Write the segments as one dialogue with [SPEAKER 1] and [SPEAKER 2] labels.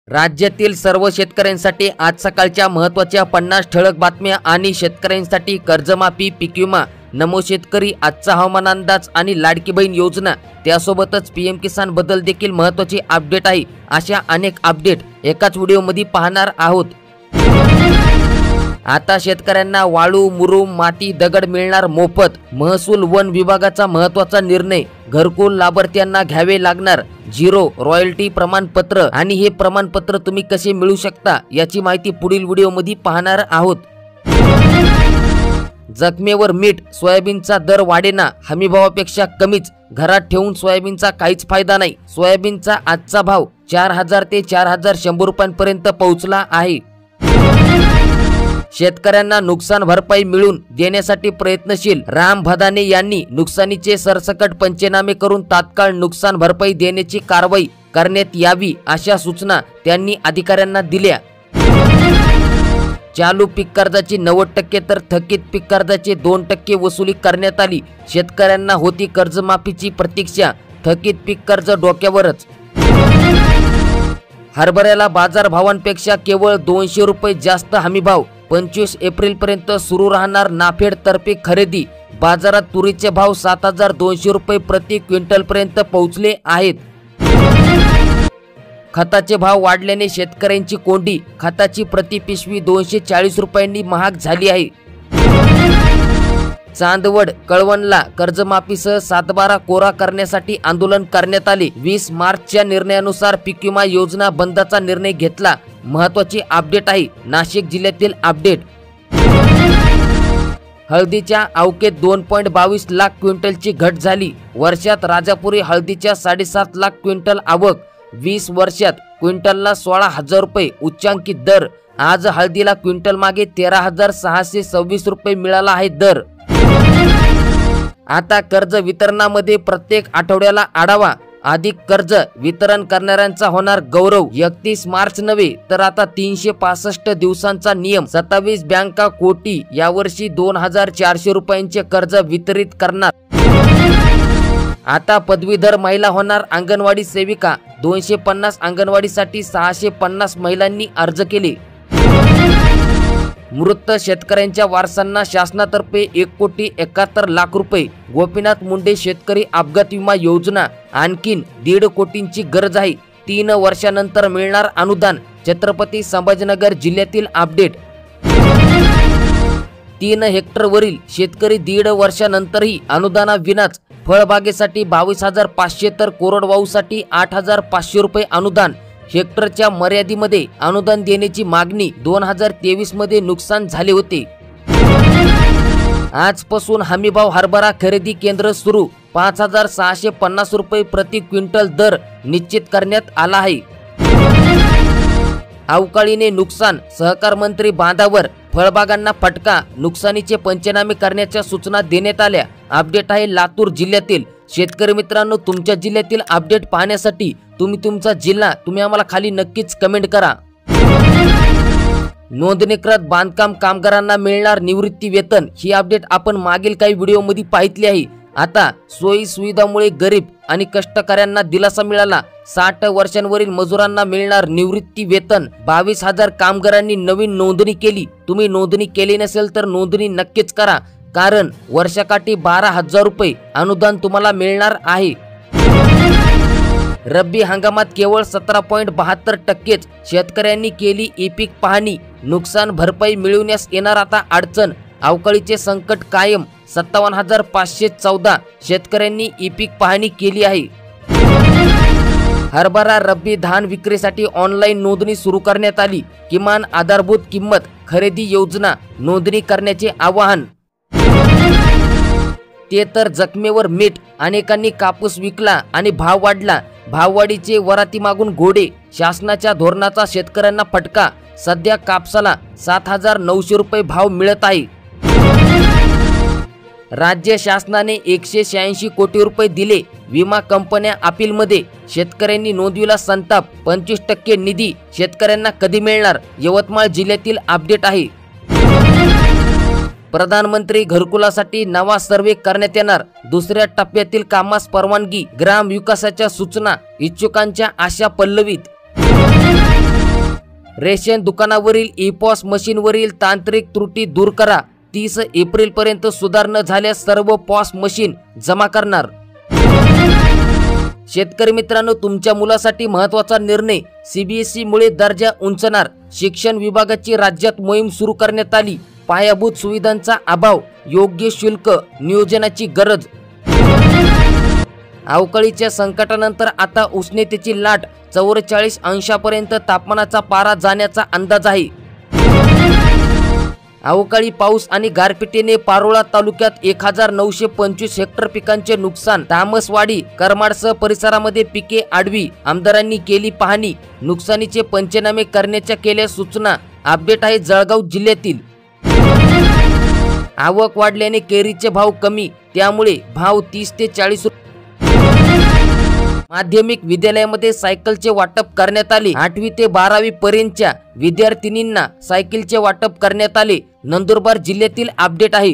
[SPEAKER 1] राज्यातील सर्व शेतकऱ्यांसाठी आज सकाळच्या महत्त्वाच्या 50 ठळक बातम्या आणि शेतकऱ्यांसाठी कर्जमाफी, पीक विमा, नमो शेतकरी, आजचा हवामान अंदाज आणि लाडकी बहीण योजना, त्यासोबतच पीएम किसान बद्दल देखील महत्त्वाची अपडेट आहे। अशा अनेक अपडेट एकाच व्हिडिओमध्ये पाहणार आहोत। आता शेतकऱ्यांना वाळू, मुरुम, माती, दगड मिळणार मोफत। महसूल वन विभागाचा महत्त्वाचा निर्णय। घरकुल लाभार्थ्यांना घ्यावे लागणार 0 रॉयल्टी प्रमाणपत्र आणि हे प्रमाणपत्र तुम्ही कसे मिळू शकता याची माहिती पुढील व्हिडिओमध्ये पाहणार आहोत। जखमेवर मीठ, सोयाबीनचा दर वाढेना, हमीभावापेक्षा कमीच, घरात ठेवून सोयाबीनचा काहीच फायदा नाही। सोयाबीनचा आजचा भाव 4000 ते 4100 रुपयांपर्यंत पोहोचला आहे। शेतकऱ्यांना नुकसान भरपाई मिळवून देण्यासाठी प्रयत्नशील। राम भदाने यांनी नुकसानीचे सरसकट पंचनामे करून तात्काळ नुकसान भरपाई देण्याची कारवाई करण्यात यावी अशा सूचना त्यांनी अधिकाऱ्यांना दिल्या। चालू पीक कर्जाची 90% तर थकीत पीक कर्जाचे 2% वसुली करण्यात आली। शेतकऱ्यांना होती कर्जमाफीची प्रतीक्षा, थकीत पीक कर्ज डोक्यावरच। हरभऱ्याला बाजार भावांपेक्षा केवळ 200 रुपये जास्त हमीभाव। 25 एप्रिलपर्यंत सुरू राहणार नाफेड तर्फे खरेदी। बाजारात तुरीचे भाव 7200 रुपये प्रति क्विंटल पर्यंत पोहोचले आहेत। खताचे भाव वाढल्याने शेतकऱ्यांची कोंडी। खताची प्रति पिशवी 240 रुपयांनी महाग झाली आहे। चांदवड, कळवणला कर्जमाफीसह 7/12 कोरा करण्यासाठी आंदोलन करण्यात आले। 20 मार्चच्या निर्णयानुसार पीक विमा योजना बंदचा निर्णय घेतला। महत्त्वाची अपडेट आहे। नाशिक जिल्ह्यातील अपडेट। हळदीच्या अवकेत 2.22 लाख क्विंटलची घट झाली। वर्षात राजापुरी हळदीच्या 7.5 लाख क्विंटल आवक। 20 वर्षात क्विंटलला 16,000 रुपये उच्चांकित दर। आज हळदीला क्विंटल मागे 13,626 रुपये मिळाला आहे दर। आता कर्ज वितरणामध्ये प्रत्येक आठवड्याला आढावा। अधिक कर्ज वितरण करणाऱ्यांचा होणार गौरव। 31 मार्च नव्हे तर आता 365 दिवसांचा नियम। 27 बँका कोटी यावर्षी 2400 रुपयांचे कर्ज वितरित करणार। आता पदवीधर महिला होणार अंगणवाडी सेविका। 250 अंगणवाडीसाठी 650 महिलांनी अर्ज केले। मृत शेतकऱ्यांच्या वारसांना शासनातर्फे 1,71,00,000 रुपये। गोपीनाथ मुंडे शेतकरी अपघात विमा योजना, आणखीन 1.5 कोटींची गरज आहे। 3 वर्षानंतर मिळणार अनुदान। छत्रपती संभाजीनगर जिल्ह्यातील अपडेट। 3 हेक्टरवरील शेतकरी 1.5 वर्षानंतरही अनुदानाविनाच। फळबागेसाठी 22,500 तर कोरडवाहूसाठी 8,500 रुपये अनुदान। हेक्टरच्या मर्यादेमध्ये अनुदान देण्याची मागणी 2023 मध्ये नुकसान झाले होते। आजपासून हमीभाव हरभरा खरेदी केंद्र सुरू। 5,650 रुपये प्रति क्विंटल दर निश्चित करण्यात आला आहे। अवकाळीने नुकसान, सहकार मंत्री बांधावर, फळबागांना फटका। नुकसानीचे पंचनामे करण्याच्या सूचना देण्यात आल्या। अपडेट आहे लातूर जिल्ह्यातील। शेतकरी मित्रांनो, तुमच्या जिल्ह्यातील अपडेट पाहण्यासाठी तुम्ही तुमचा जिल्हा आम्हाला खाली नक्कीच कमेंट करा। नोंदणीकृत बांधकाम कामगारांना मिळणार निवृत्ती वेतन। ही अपडेट आपण मागील काही व्हिडिओमध्ये पाहितली आहे। आता सोयी सुविधामुळे गरीब आणि कष्टकऱ्यांना दिलासा मिळाला। 60 वर्षांवरील मजुरांना मिळणार निवृत्ती वेतन। 22,000 कामगारांनी नवीन नोंदणी केली। तुम्ही नोंदणी केली नसेल तर नोंदणी नक्कीच करा, कारण वर्षाकाठी 12,000 रुपये अनुदान तुम्हाला मिळणार आहे। रब्बी हंगामात केवळ 17.72% शेतकऱ्यांनी केली ई-पीक पाहणी। नुकसान भरपाई मिळवण्यास येणार आता अडचण। अवकाळीचे संकट कायम। 57,514 शेतकऱ्यांनी ई-पीक पाहणी केली आहे। हरभरा रब्बी धान विक्रीसाठी ऑनलाईन नोंदणी सुरू करण्यात आली। किमान आधारभूत किंमत खरेदी योजना नोंदणी करण्याचे आवाहन। ते तर जखमेवर मीठ। अनेकांनी कापूस विकला आणि भाव वाढला। भाववाढीचे वराती मागून घोडे। शासनाच्या धोरणाचा शेतकऱ्यांना फटका। सध्या कापसाला 7,900 रुपये भाव मिळत आहे। राज्य शासनाने 186 कोटी रुपये दिले। विमा कंपन्या अपीलमध्ये। शेतकऱ्यांनी नोंदविला संताप। 25% निधी शेतकऱ्यांना कधी मिळणार? यवतमाळ जिल्ह्यातील अपडेट आहे। प्रधानमंत्री घरकुलासाठी नवा सर्वे करण्यात येणार। दुसऱ्या टप्प्यातील कामास परवानगी। ग्राम विकासाच्या सूचना इच्छुकांच्या आशा पल्लवीत। रेशन दुकानावरील ई-पॉस मशीनवरील तांत्रिक त्रुटी दूर करा. 30 एप्रिलपर्यंत सुधार न झाल्यास सर्व पॉस मशीन जमा करणार. शेतकरी मित्रांनो, तुमच्या मुलासाठी महत्त्वाचा निर्णय. CBSE मुळे दर्जा उंचणार. शिक्षण विभागाची राज्यात मोहीम सुरू करण्यात आली. पायाभूत सुविधांचा अभाव, योग्य शुल्क नियोजनाची गरज. अवकाळीच्या संकटानंतर आता उष्णतेची लाट. 44 अंशापर्यंत तापमानाचा पारा जाण्याचा अंदाज आहे. अवकाळी पाऊस आणि गारपिटीने पारोळा तालुक्यात 1925 हेक्टर पिकांचे नुकसान. तामसवाडी करमाडसह परिसरामध्ये पिके आडवी. आमदारांनी केली पाहणी. नुकसानीचे पंचनामे करण्याच्या केल्या सूचना. अपडेट आहे जळगाव जिल्ह्यातील. आवक वाढल्याने केरीचे भाव कमी, त्यामुळे भाव 30 ते 40 रुपये. माध्यमिक विद्यालयामध्ये सायकलचे वाटप करण्यात आले. 8वी ते 12वी पर्यंतच्या विद्यार्थिनींना सायकलचे वाटप करण्यात आले. नंदुरबार जिल्ह्यातील अपडेट आहे.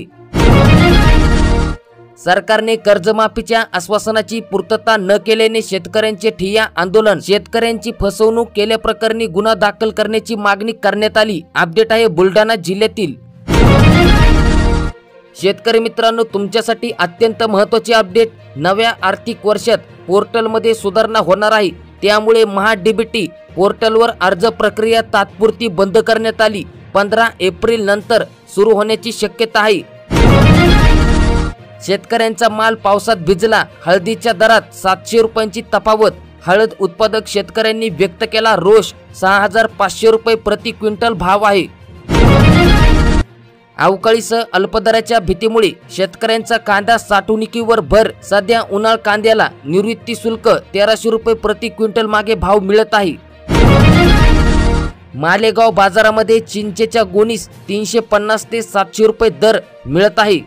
[SPEAKER 1] सरकारने कर्जमाफीच्या आश्वासनाची पूर्तता न केल्याने शेतकऱ्यांचे ठिय्या आंदोलन. शेतकऱ्यांची फसवणूक केल्याप्रकरणी गुन्हा दाखल करण्याची मागणी करण्यात आली. अपडेट आहे बुलढाणा जिल्ह्यातील. शेतकरी मित्रांनो, तुमच्यासाठी अत्यंत महत्त्वाचे अपडेट. नव्या आर्थिक वर्षात पोर्टलमध्ये सुधारणा होणार आहे. त्यामुळे महा-DBT पोर्टलवर अर्ज प्रक्रिया तात्पुरती बंद करण्यात आली. 15 एप्रिल नंतर सुरू होण्याची शक्यता आहे. शेतकऱ्यांचा माल पावसात भिजला. हळदीच्या दरात 700 रुपयांची तफावत. हळद उत्पादक शेतकऱ्यांनी व्यक्त केला रोष. 6500 रुपये प्रति क्विंटल भाव आहे. अवकाळीसह अल्पदराच्या भीतीमुळे शेतकऱ्यांचा कांदा साठवणुकीवर भर. सध्या उन्हाळ कांद्याला निवृत्ती शुल्क 1300 रुपये प्रति क्विंटल मागे भाव मिळत आहे. मालेगाव बाजारामध्ये चिंचेच्या गोणीस 350 ते 700 रुपये दर मिळत आहे.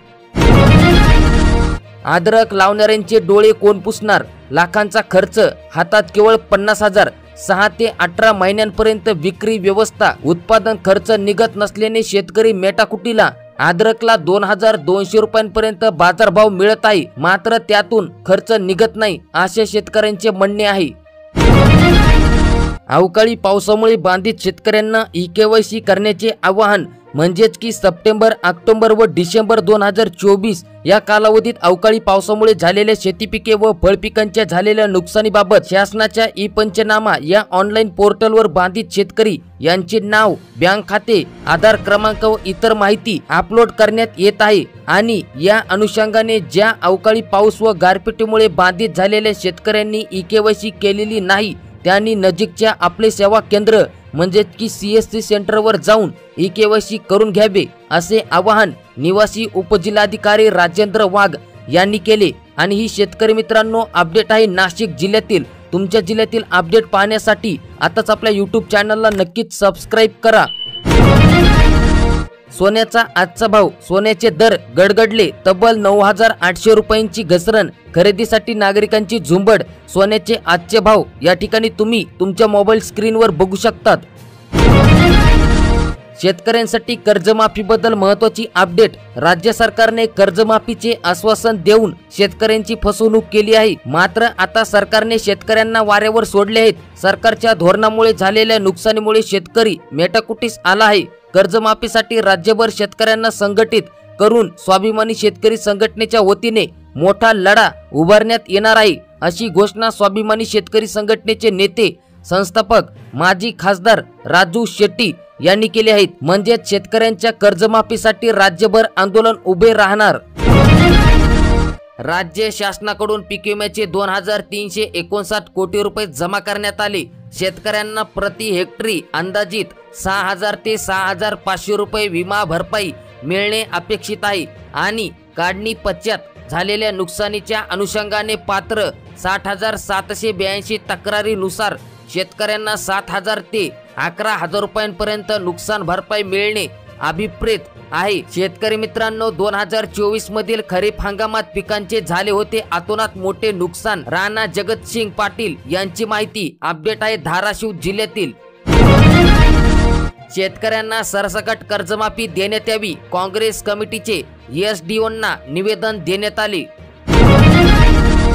[SPEAKER 1] अद्रक लावणाऱ्यांचे डोळे कोण पुसणार. लाखांचा खर्च, हातात केवळ 50,000. 6 ते 18 महिन्यांपर्यंत विक्री व्यवस्था. उत्पादन खर्च निघत नसल्याने शेतकरी मेटाकुटीला. अद्रकला 2200 रुपयांपर्यंत बाजारभाव मिळत आहे, मात्र त्यातून खर्च निघत नाही असे शेतकऱ्यांचे म्हणणे आहे. अवकाळी पावसामुळे बाधित शेतकऱ्यांना ई-KYC करण्याचे आवाहन. म्हणजेच की सप्टेंबर, ऑक्टोबर व डिसेंबर 2024 या कालावधीत अवकाळी पावसामुळे झालेल्या शेतीपिके व फळपिकांच्या झालेल्या नुकसानीबाबत शासनाच्या ई-पंचनामा या ऑनलाईन पोर्टलवर बाधित शेतकरी यांचे नाव, बँक खाते, आधार क्रमांक व इतर माहिती अपलोड करण्यात येत आहे. आणि या अनुषंगाने ज्या अवकाळी पाऊस व गारपिटीमुळे बाधित झालेल्या शेतकऱ्यांनी ई-KYC केलेली नाही त्यांनी नजीकच्या आपले सेवा केंद्र म्हणजेच की CSC सेंटरवर जाऊन ई-KYC करून घ्यावे असे आवाहन निवासी उपजिल्हाधिकारी राजेंद्र वाघ यांनी केले. आणि ही शेतकरी मित्रांनो अपडेट आहे नाशिक जिल्ह्यातील. तुमच्या जिल्ह्यातील अपडेट पाहण्यासाठी आताच आपल्या YouTube चॅनलला नक्कीच सबस्क्राईब करा. सोन्याचा आजचा भाव. सोन्याचे दर गडगडले. तब्बल 9800 रुपयांची घसरण. खरेदीसाठी नागरिकांची झुंबड. सोन्याचे आजचे भाव या ठिकाणी तुम्ही तुमच्या मोबाईल स्क्रीनवर बघू शकतात. शेतकऱ्यांसाठी कर्जमाफीबद्दल महत्त्वाची अपडेट. राज्य सरकारने कर्जमाफीचे आश्वासन देऊन शेतकऱ्यांची फसवणूक केली आहे. मात्र आता सरकारने शेतकऱ्यांना वाऱ्यावर सोडले आहेत. सरकारच्या धोरणामुळे झालेल्या नुकसानीमुळे शेतकरी मेटाकुटीस आला आहे. कर्जमाफीसाठी राज्यभर शेतकऱ्यांना संघटित करून स्वाभिमानी शेतकरी संघटनेच्या वतीने मोठा लढा उभारण्यात येणार आहे अशी घोषणा स्वाभिमानी शेतकरी संघटनेचे नेते संस्थापक माजी खासदार राजू शेट्टी यांनी केले आहेत. म्हणजेच शेतकऱ्यांच्या कर्जमाफीसाठी राज्यभर आंदोलन उभे राहणार. राज्य शासनाकडून पीक विम्याचे 2359 कोटी रुपये जमा करण्यात आले. शेतकऱ्यांना प्रति हेक्टरी अंदाजित 6000 ते 6500 रुपये विमा भरपाई मिळणे अपेक्षित आहे. आणि काढणी पश्चात झालेल्या नुकसानीच्या अनुषंगाने पात्र 60,782 तक्रारीनुसार शेतकऱ्यांना 7,000 ते 11,000 रुपयांपर्यंत नुकसान भरपाई मिळणे अभिप्रेत आहे. शेतकरी मित्रांनो, 2024 मधील खरीप हंगामात पिकांचे झाले होते अतोनात मोठे नुकसान. राणा जगतसिंग पाटील यांची माहिती. अपडेट आहे धाराशिव जिल्ह्यातील. शेतकऱ्यांना सरसकट कर्जमाफी देण्यात यावी. काँग्रेस कमिटीचे SDOंना निवेदन देण्यात आले.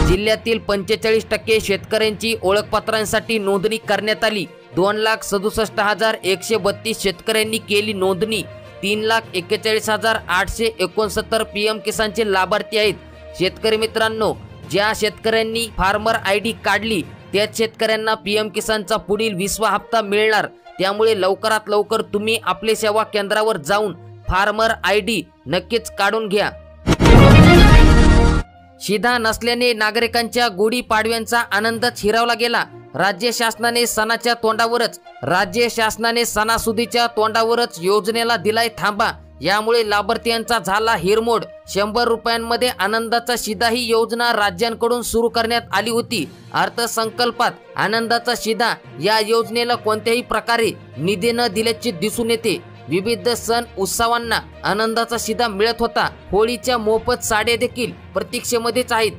[SPEAKER 1] जिल्ह्यातील 45% शेतकऱ्यांची ओळखपत्रांसाठी नोंदणी करण्यात आली. 2,67,132 शेतकऱ्यांनी केली नोंदणी। 3,41,869 PM किसानचे लाभार्थी आहेत। शेतकरी मित्रांनो, ज्या शेतकऱ्यांनी फार्मर ID काढली त्याच शेतकऱ्यांना PM किसानचा पुढील 20वा हप्ता मिळणार। त्यामुळे लवकरात लवकर तुम्ही आपले सेवा केंद्रावर जाऊन फार्मर ID नक्कीच काढून घ्या। शिधा नसल्याने नागरिकांच्या गुढी पाडव्यांचा आनंदच हिरावला गेला। राज्य शासनाने सणासुदीच्या तोंडावरच योजनेला दिलाय थांबा। यामुळे लाभार्थ्यांचा झाला हिरमोड। 100 रुपयांमध्ये आनंदाचा शिधा ही योजना राज्यांकडून सुरू करण्यात आली होती। अर्थसंकल्पात आनंदाचा शिधा या योजनेला कोणत्याही प्रकारे निधी न दिल्याचे दिसून येते। विविध सण उत्सवांना आनंदाचा शिधा मिळत होता। होळीच्या मोफत साड्या देखील प्रतीक्षेमध्येच आहेत।